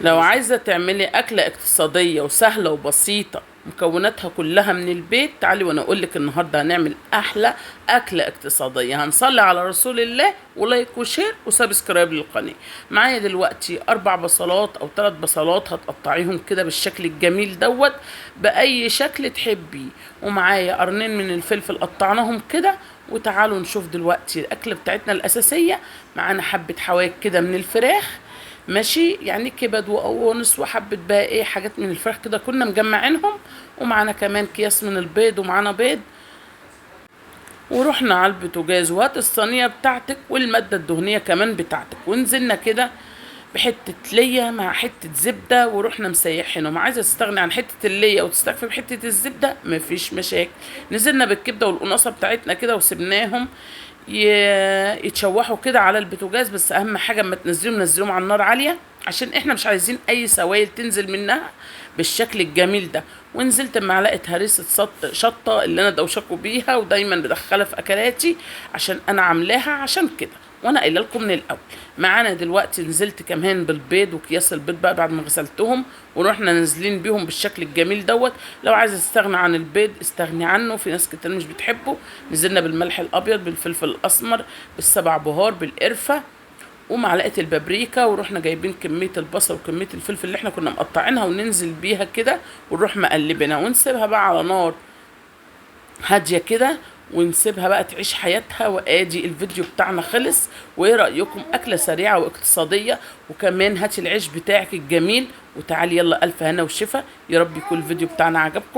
لو عايزة تعملي أكلة اقتصادية وسهلة وبسيطة مكوناتها كلها من البيت، تعالي وانا اقولك النهاردة هنعمل احلى اكلة اقتصادية. هنصلي على رسول الله ولايك وشير وسبسكرايب للقناة. معايا دلوقتي 4 بصلات او 3 بصلات، هتقطعيهم كده بالشكل الجميل دوت باي شكل تحبيه. ومعايا قرنين من الفلفل قطعناهم كده. وتعالوا نشوف دلوقتي الاكلة بتاعتنا الاساسية. معانا حبة حواك كده من الفراخ، ماشي، يعني كبد وقوانص وحبة بقى ايه حاجات من الفراخ كده كنا مجمعينهم. ومعانا كمان اكياس من البيض، ومعانا بيض. ورحنا على البوتاجاز وهات الصينية بتاعتك والمادة الدهنية كمان بتاعتك، ونزلنا كده بحتة ليا مع حتة زبدة ورحنا مسيحينهم. عايزة تستغني عن حتة الليا وتستكفي بحتة الزبدة مفيش مشاكل. نزلنا بالكبدة والقناصة بتاعتنا كده وسبناهم يتشوحوا كده على البوتاجاز. بس اهم حاجة اما تنزلهم نزلهم على النار عالية، عشان احنا مش عايزين اي سوائل تنزل منها بالشكل الجميل ده. ونزلت بمعلقه هريسه شطه اللي انا دوشكوا بيها ودايما بدخلها في اكلاتي، عشان انا عاملاها عشان كده وانا قايله لكم من الاول. معانا دلوقتي نزلت كمان بالبيض وكياس البيض بقى بعد ما غسلتهم، ورحنا نازلين بيهم بالشكل الجميل دوت. لو عايزه تستغنى عن البيض استغني عنه، في ناس كتير مش بتحبه. نزلنا بالملح الابيض بالفلفل الاسمر بالسبع بهار بالقرفه ومعلقه البابريكا، ورحنا جايبين كميه البصل وكميه الفلفل اللي احنا كنا مقطعينها وننزل بيها كده ونروح مقلبينها ونسيبها بقى على نار هاديه كده، ونسيبها بقى تعيش حياتها. وادي الفيديو بتاعنا خلص. وايه رايكم؟ اكله سريعه واقتصاديه. وكمان هاتي العيش بتاعك الجميل وتعالي يلا الف هنا وشفا. يا رب يكون الفيديو بتاعنا عجبكم.